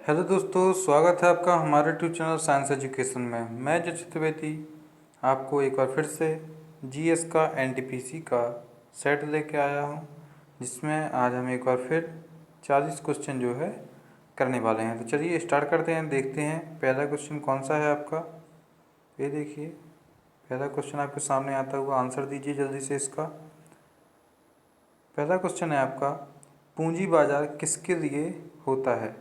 Hello दोस्तों, स्वागत है आपका हमारे यूट्यूब चैनल साइंस एजुकेशन में। मैं जय चतुर्वेदी आपको एक बार फिर से जीएस का एनटीपीसी का सेट लेके आया हूं, जिसमें आज हम एक बार फिर 40 क्वेश्चन जो है करने वाले हैं। तो चलिए स्टार्ट करते हैं, देखते हैं पहला क्वेश्चन कौन सा है आपका। ये देखिए, पहला क्वेश्चन आपके सामने आता हुआ, आंसर दीजिए जल्दी से इसका। पहला क्वेश्चन है आपका, पूंजी बाजार किसके लिए होता है?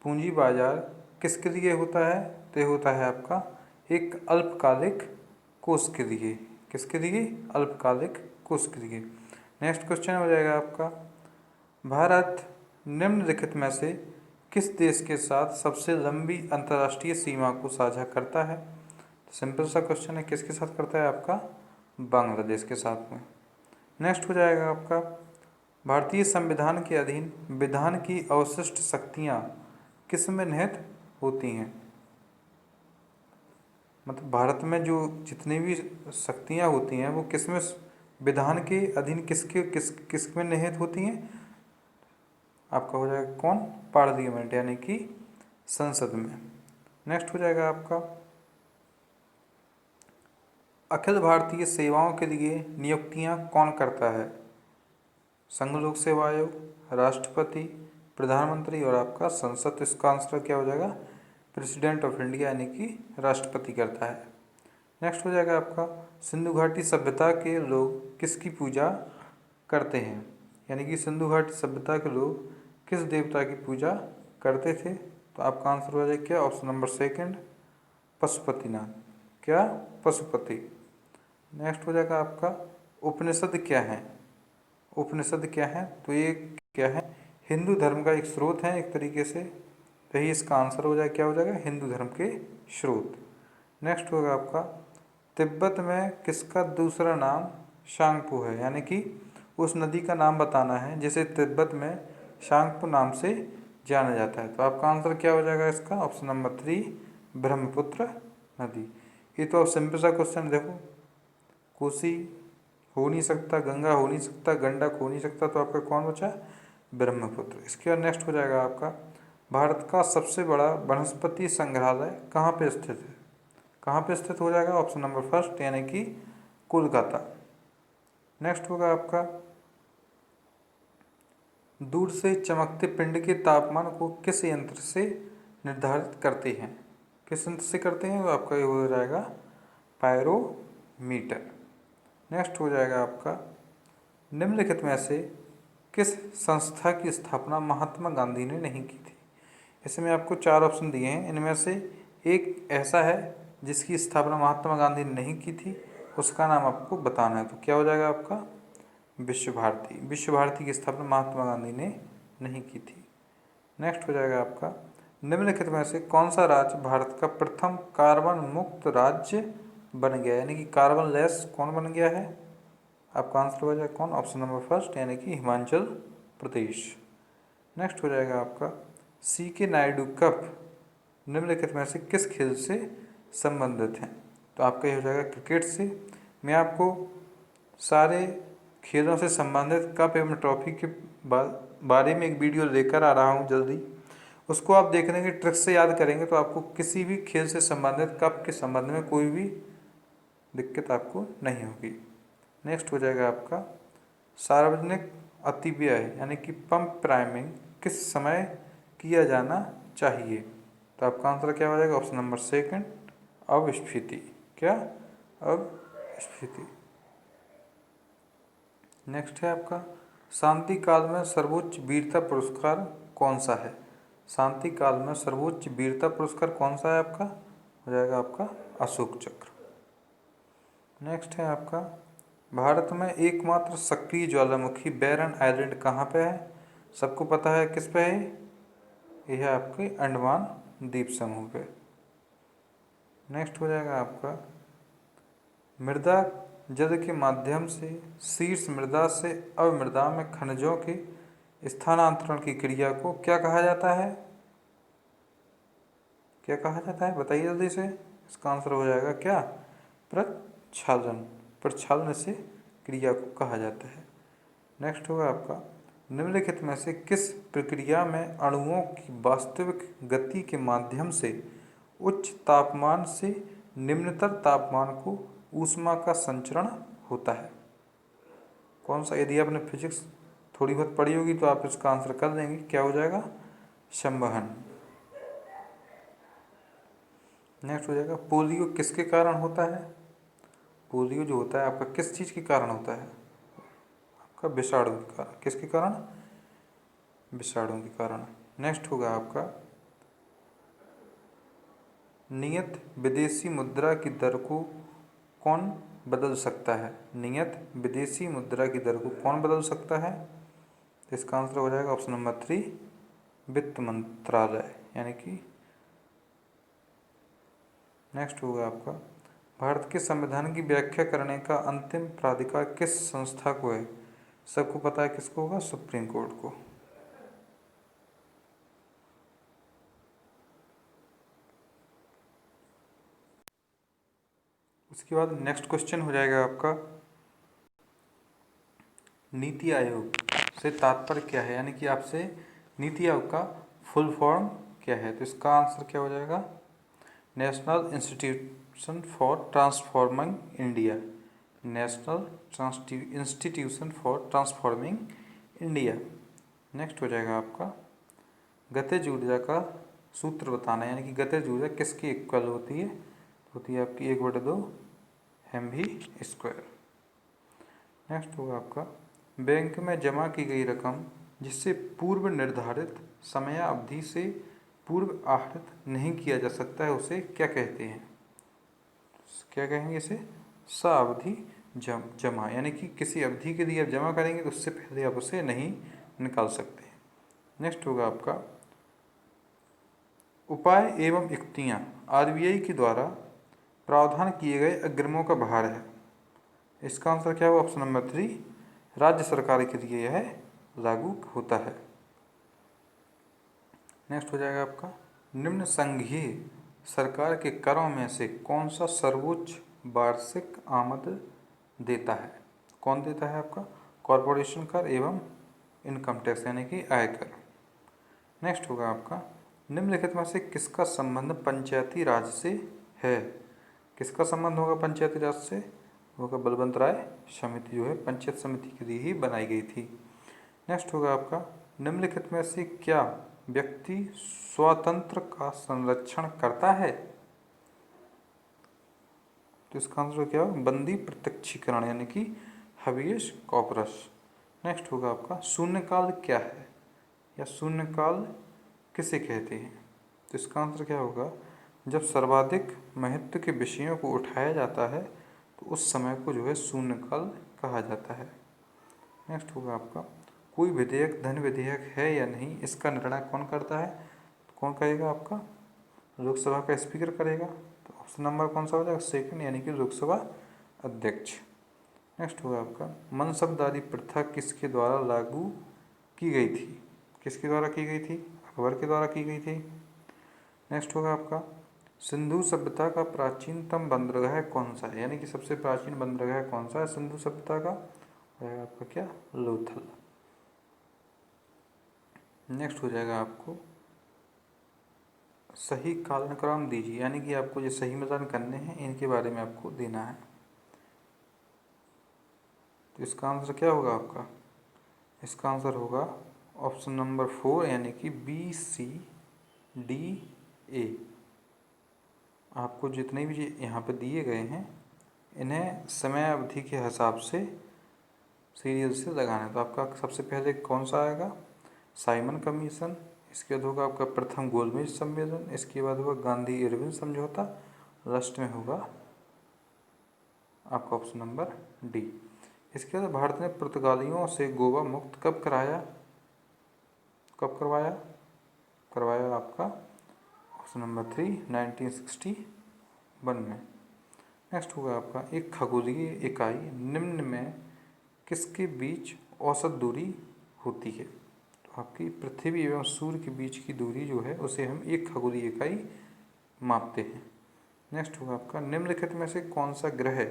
पूंजी बाजार किसके लिए होता है? तो होता है आपका एक अल्पकालिक कोष के लिए। किसके लिए? अल्पकालिक कोष के लिए। नेक्स्ट क्वेश्चन हो जाएगा आपका, भारत निम्नलिखित में से किस देश के साथ सबसे लंबी अंतर्राष्ट्रीय सीमा को साझा करता है? तो सिंपल सा क्वेश्चन है, किसके साथ करता है? आपका बांग्लादेश के साथ में। नेक्स्ट हो जाएगा आपका, भारतीय संविधान के अधीन विधान की अवशिष्ट शक्तियाँ किस में निहित होती हैं? मतलब भारत में जो जितनी भी शक्तियाँ होती हैं वो किस में, विधान के अधीन किस में निहित होती हैं? आपका हो जाएगा कौन? पार्लियामेंट, यानी कि संसद में। नेक्स्ट हो जाएगा आपका, अखिल भारतीय सेवाओं के लिए नियुक्तियां कौन करता है? संघ लोक सेवा आयोग, राष्ट्रपति, प्रधानमंत्री और आपका संसद। तो इसका आंसर क्या हो जाएगा? प्रेसिडेंट ऑफ इंडिया, यानी कि राष्ट्रपति करता है। नेक्स्ट हो जाएगा आपका, सिंधु घाटी सभ्यता के लोग किसकी पूजा करते हैं? यानी कि सिंधु घाटी सभ्यता के लोग किस देवता की पूजा करते थे? तो आपका आंसर हो जाएगा क्या? Option number second, Pashupatinath. क्या? पशुपति। नेक्स्ट हो जाएगा आपका, उपनिषद क्या है? उपनिषद क्या है? तो ये क्या है? हिंदू धर्म का एक स्रोत है एक तरीके से। तो यही इसका आंसर हो जाएगा, क्या हो जाएगा? हिंदू धर्म के स्रोत। नेक्स्ट होगा आपका, तिब्बत में किसका दूसरा नाम शांगपो है? यानी कि उस नदी का नाम बताना है जिसे तिब्बत में शांगपो नाम से जाना जाता है। तो आपका आंसर क्या हो जाएगा इसका? ऑप्शन नंबर 3, ब्रह्मपुत्र नदी। ये तो अब सिंपल सा क्वेश्चन, देखो कोसी हो नहीं सकता, गंगा हो नहीं सकता, गंडक हो नहीं सकता, तो आपका कौन बचा? ब्रह्मपुत्र। इसके बाद नेक्स्ट हो जाएगा आपका, भारत का सबसे बड़ा वनस्पति संग्रहालय कहाँ पे स्थित है? कहाँ पे स्थित हो जाएगा? ऑप्शन नंबर फर्स्ट, यानी कि कोलकाता। नेक्स्ट होगा आपका, दूर से चमकते पिंड के तापमान को किस यंत्र से निर्धारित करते हैं? किस यंत्र से करते हैं? तो आपका ये हो जाएगा पायरोमीटर। नेक्स्ट हो जाएगा आपका, निम्नलिखित में से किस संस्था की स्थापना महात्मा गांधी ने नहीं की थी? इसमें आपको 4 ऑप्शन दिए हैं, इनमें से एक ऐसा है जिसकी स्थापना महात्मा गांधी ने नहीं की थी, उसका नाम आपको बताना है। तो क्या हो जाएगा आपका? विश्व भारती। विश्व भारती की स्थापना महात्मा गांधी ने नहीं की थी। नेक्स्ट हो जाएगा आपका, निम्नलिखित में से कौन सा राज्य भारत का प्रथम कार्बन मुक्त राज्य बन गया? यानी कि कार्बन लेस कौन बन गया है? आपका आंसर हो जाएगा कौन? ऑप्शन नंबर फर्स्ट, यानी कि हिमाचल प्रदेश। नेक्स्ट हो जाएगा आपका, सी के नायडू कप निम्नलिखित में से किस खेल से संबंधित हैं? तो आपका ये हो जाएगा क्रिकेट से। मैं आपको सारे खेलों से संबंधित कप एवं ट्रॉफी के बारे में एक वीडियो लेकर आ रहा हूँ जल्दी। उसको आप देखने की ट्रिक से याद करेंगे तो आपको किसी भी खेल से संबंधित कप के संबंध में कोई भी दिक्कत आपको नहीं होगी। नेक्स्ट हो जाएगा आपका, सार्वजनिक अतिव्यय यानी कि पंप प्राइमिंग किस समय किया जाना चाहिए? तो आपका आंसर क्या हो जाएगा? ऑप्शन नंबर सेकंड, अवस्फीति। क्या? अवस्फीति। नेक्स्ट है आपका, शांति काल में सर्वोच्च वीरता पुरस्कार कौन सा है? शांति काल में सर्वोच्च वीरता पुरस्कार कौन सा है? आपका हो जाएगा आपका अशोक चक्र। नेक्स्ट है आपका, भारत में एकमात्र सक्रिय ज्वालामुखी बैरन आइलैंड कहाँ पे है? सबको पता है किस पे है? यह है आपके अंडमान द्वीप समूह पे। नेक्स्ट हो जाएगा आपका, मृदा जल के माध्यम से शीर्ष मृदा से अवमृदा में खनिजों के स्थानांतरण की क्रिया को क्या कहा जाता है? क्या कहा जाता है? बताइए जल्दी से। इसका आंसर हो जाएगा क्या? प्रक्षालन। प्रक्षालन से क्रिया को कहा जाता है। नेक्स्ट होगा आपका, निम्नलिखित में से किस प्रक्रिया में अणुओं की वास्तविक गति के माध्यम से उच्च तापमान से निम्नतर तापमान को ऊष्मा का संचरण होता है? कौन सा? यदि आपने फिजिक्स थोड़ी बहुत पढ़ी होगी तो आप इसका आंसर कर देंगे। क्या हो जाएगा? संवहन। नेक्स्ट हो जाएगा, पोलियो किसके कारण होता है? पोलियो जो होता है आपका किस चीज़ के कारण होता है? आपका विषाणु के कारण। किसके कारण? विषाणु के कारण। नेक्स्ट होगा आपका, नियत विदेशी मुद्रा की दर को कौन बदल सकता है? नियत विदेशी मुद्रा की दर को कौन बदल सकता है? इसका आंसर हो जाएगा ऑप्शन नंबर 3, वित्त मंत्रालय, यानी कि। नेक्स्ट होगा आपका, भारत के संविधान की व्याख्या करने का अंतिम प्राधिकार किस संस्था को है? सबको पता है किसको होगा? सुप्रीम कोर्ट को। उसके बाद नेक्स्ट क्वेश्चन हो जाएगा आपका, नीति आयोग से तात्पर्य क्या है? यानी कि आपसे नीति आयोग का फुल फॉर्म क्या है? तो इसका आंसर क्या हो जाएगा? National institution for transforming India. National institution for transforming India. Next हो जाएगा आपका, गतिज ऊर्जा का सूत्र बताना है, यानी कि गतिज ऊर्जा किसकी इक्वल होती है? होती है आपकी 1/2 mv²। नेक्स्ट होगा आपका, बैंक में जमा की गई रकम जिससे पूर्व निर्धारित समयावधि से पूर्व आहरित नहीं किया जा सकता है उसे क्या कहते हैं? क्या कहेंगे इसे? सावधि जमा, यानी कि किसी अवधि के लिए आप जमा करेंगे तो उससे पहले आप उसे नहीं निकाल सकते। नेक्स्ट होगा आपका, उपाय एवं युक्तियाँ आरबीआई के द्वारा प्रावधान किए गए अग्रिमों का भार है। इसका आंसर क्या होगा? ऑप्शन नंबर 3, राज्य सरकार के लिए यह लागू होता है। नेक्स्ट हो जाएगा आपका, निम्न संघीय सरकार के करों में से कौन सा सर्वोच्च वार्षिक आमद देता है? कौन देता है आपका? कॉरपोरेशन कर एवं इनकम टैक्स, यानी कि आयकर। नेक्स्ट होगा आपका, निम्नलिखित में से किसका संबंध पंचायती राज से है? किसका संबंध होगा पंचायती राज से? होगा बलवंत राय समिति, जो है पंचायत समिति के लिए ही बनाई गई थी। नेक्स्ट होगा आपका, निम्नलिखित में से क्या व्यक्ति स्वातंत्र का संरक्षण करता है? तो इसका आंसर क्या होगा? बंदी प्रत्यक्षीकरण, यानी कि हबियस कॉर्पस। नेक्स्ट होगा आपका, शून्यकाल क्या है या शून्यकाल किसे कहते हैं? तो इसका आंसर क्या होगा? जब सर्वाधिक महत्व के विषयों को उठाया जाता है तो उस समय को जो है शून्यकाल कहा जाता है। नेक्स्ट होगा आपका, कोई विधेयक धन विधेयक है या नहीं, इसका निर्णय कौन करता है? तो कौन करेगा? आपका लोकसभा का स्पीकर करेगा। तो ऑप्शन नंबर कौन सा हो जाएगा? सेकंड, यानी कि लोकसभा अध्यक्ष। नेक्स्ट होगा आपका, मनसबदारी प्रथा किसके द्वारा लागू की गई थी? किसके द्वारा की गई थी? अकबर के द्वारा की गई थी। नेक्स्ट होगा आपका, सिंधु सभ्यता का प्राचीनतम बंदरगाह कौन सा है? यानी कि सबसे प्राचीन बंदरगाह कौन सा है सिंधु सभ्यता का? है आपका क्या? लोथल। नेक्स्ट हो जाएगा आपको, सही कालक्रम दीजिए, यानी कि आपको जो सही मिलान करने हैं इनके बारे में आपको देना है। तो इसका आंसर क्या होगा आपका? इसका आंसर होगा ऑप्शन नंबर 4, यानी कि BCDA। आपको जितने भी यहाँ पे दिए गए हैं इन्हें समय अवधि के हिसाब से सीरियल से लगाना है। तो आपका सबसे पहले कौन सा आएगा? Simon commission. इसके बाद होगा आपका प्रथम गोलमेज सम्मेलन। इसके बाद होगा गांधी इरविन समझौता। लास्ट में होगा आपका ऑप्शन नंबर डी। इसके बाद भारत ने पुर्तगालियों से गोवा मुक्त कब कराया? कब करवाया आपका ऑप्शन नंबर 3, 1961 में। नेक्स्ट होगा आपका, एक खगोलीय इकाई निम्न में किसके बीच औसत दूरी होती है? तो आपकी पृथ्वी एवं सूर्य के बीच की दूरी जो है उसे हम एक खगोलीय इकाई मापते हैं। नेक्स्ट होगा आपका, निम्नलिखित में से कौन सा ग्रह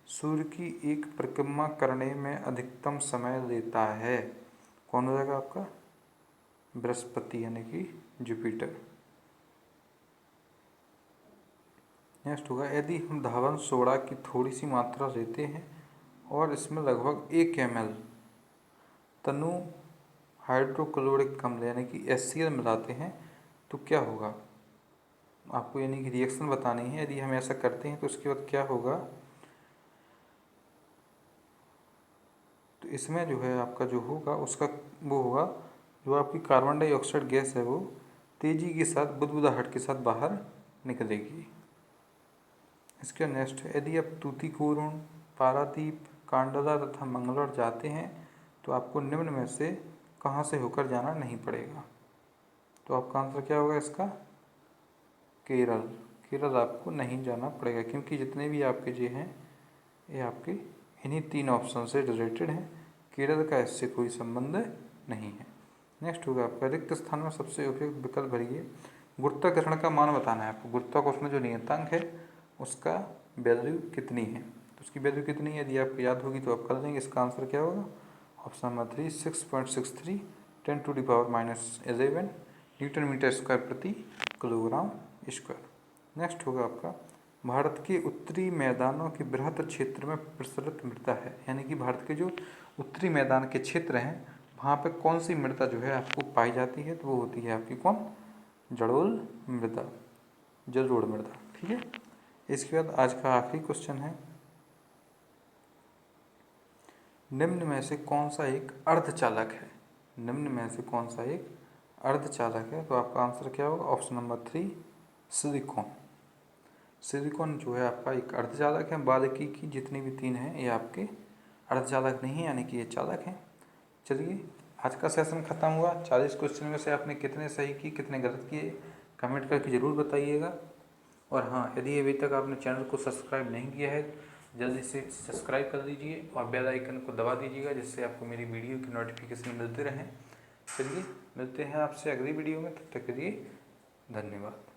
सूर्य की एक परिक्रमा करने में अधिकतम समय लेता है? कौन हो जाएगा आपका? बृहस्पति यानी कि जुपिटर। नेक्स्ट होगा, यदि हम धावन सोडा की थोड़ी सी मात्रा लेते हैं और इसमें लगभग 1 ml तनु हाइड्रोक्लोरिक अम्ल यानी कि HCl मिलाते हैं तो क्या होगा? आपको यानी कि रिएक्शन बतानी है। यदि हम ऐसा करते हैं तो उसके बाद क्या होगा? तो इसमें जो है आपका जो होगा उसका वो होगा, जो आपकी कार्बन डाइऑक्साइड गैस है वो तेजी के साथ बुदबुदाहट के साथ बाहर निकलेगी। इसके नेक्स्ट है, यदि आप तूतीकोरिन, पारादीप, कांडला तथा मंगलौर जाते हैं तो आपको निम्न में से कहाँ से होकर जाना नहीं पड़ेगा? तो आपका आंसर क्या होगा इसका? केरल। केरल आपको नहीं जाना पड़ेगा, क्योंकि जितने भी आपके जो हैं ये आपके इन्हीं 3 ऑप्शन से रिलेटेड हैं। केरल का इससे कोई संबंध नहीं है। नेक्स्ट होगा आपका, रिक्त स्थान में सबसे उपयुक्त विकल्प भरिए। गुरुत्वाकर्षण का मान बताना है आपको। गुरुत्वाकर्षण जो नियतांक है उसका वैल्यू कितनी है, तो उसकी वैल्यू कितनी है यदि आपको याद होगी तो आप कर देंगे। इसका आंसर क्या होगा? Option number 3 6.63 10⁻11 newton metre square प्रति किलोग्राम स्क्वायर। नेक्स्ट होगा आपका, भारत के उत्तरी मैदानों के बृहत क्षेत्र में प्रचलित मृदा है, यानी कि भारत के जो उत्तरी मैदान के क्षेत्र हैं वहाँ पे कौन सी मृदा जो है आपको पाई जाती है? तो वो होती है आपकी कौन? जलोढ़ मृदा, जलोढ़ मृदा। ठीक है। इसके बाद आज का आखिरी क्वेश्चन है, निम्न में से कौन सा एक अर्धचालक है? निम्न में से कौन सा एक अर्धचालक है? तो आपका आंसर क्या होगा? Option number 3 silicon. सिलिकॉन जो है आपका एक अर्धचालक है। बाकी की जितनी भी 3 हैं ये आपके अर्धचालक नहीं है, यानी कि ये चालक हैं। चलिए आज का सेशन खत्म हुआ। 40 क्वेश्चन में से आपने कितने सही किए, कितने गलत किए, कमेंट करके ज़रूर बताइएगा। और हाँ, यदि अभी तक आपने चैनल को सब्सक्राइब नहीं किया है जल्दी से सब्सक्राइब कर दीजिए और बेल आइकन को दबा दीजिएगा, जिससे आपको मेरी वीडियो की नोटिफिकेशन मिलते रहें। चलिए मिलते हैं आपसे अगली वीडियो में, तब तक के लिए धन्यवाद।